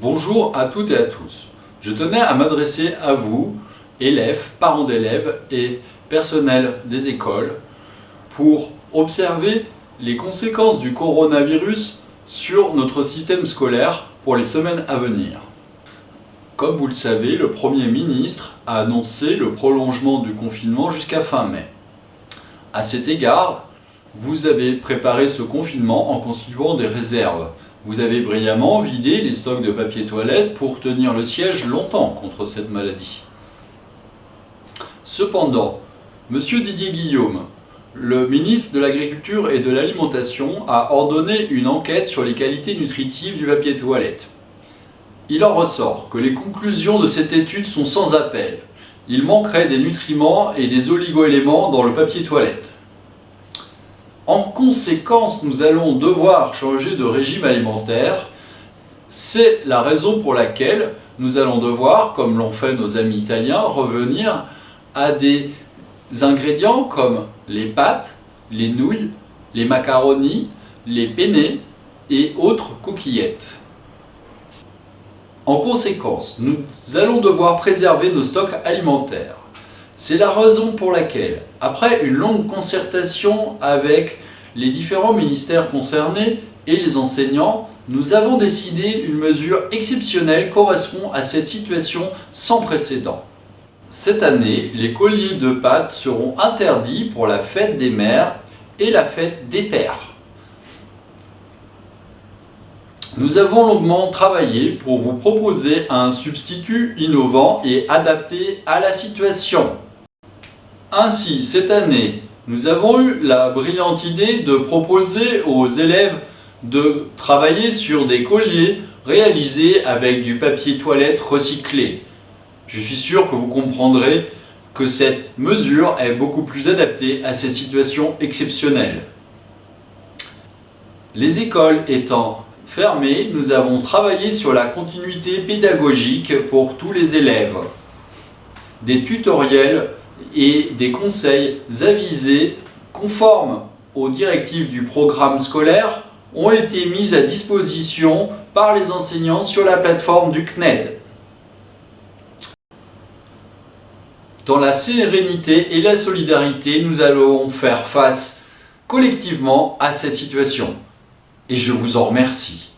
Bonjour à toutes et à tous. Je tenais à m'adresser à vous, élèves, parents d'élèves et personnel des écoles, pour observer les conséquences du coronavirus sur notre système scolaire pour les semaines à venir. Comme vous le savez, le Premier ministre a annoncé le prolongement du confinement jusqu'à fin mai. À cet égard, vous avez préparé ce confinement en constituant des réserves. Vous avez brillamment vidé les stocks de papier toilette pour tenir le siège longtemps contre cette maladie. Cependant, M. Didier Guillaume, le ministre de l'Agriculture et de l'Alimentation, a ordonné une enquête sur les qualités nutritives du papier toilette. Il en ressort que les conclusions de cette étude sont sans appel. Il manquerait des nutriments et des oligo-éléments dans le papier toilette. En conséquence, nous allons devoir changer de régime alimentaire. C'est la raison pour laquelle nous allons devoir, comme l'ont fait nos amis italiens, revenir à des ingrédients comme les pâtes, les nouilles, les macaronis, les penne et autres coquillettes. En conséquence, nous allons devoir préserver nos stocks alimentaires. C'est la raison pour laquelle, après une longue concertation avec les différents ministères concernés et les enseignants, nous avons décidé une mesure exceptionnelle correspond à cette situation sans précédent. Cette année, les colliers de pâtes seront interdits pour la fête des mères et la fête des pères. Nous avons longuement travaillé pour vous proposer un substitut innovant et adapté à la situation. Ainsi, cette année, nous avons eu la brillante idée de proposer aux élèves de travailler sur des colliers réalisés avec du papier toilette recyclé. Je suis sûr que vous comprendrez que cette mesure est beaucoup plus adaptée à ces situations exceptionnelles. Les écoles étant fermées, nous avons travaillé sur la continuité pédagogique pour tous les élèves. Des tutoriels et des conseils avisés conformes aux directives du programme scolaire ont été mis à disposition par les enseignants sur la plateforme du CNED. Dans la sérénité et la solidarité, nous allons faire face collectivement à cette situation. Et je vous en remercie.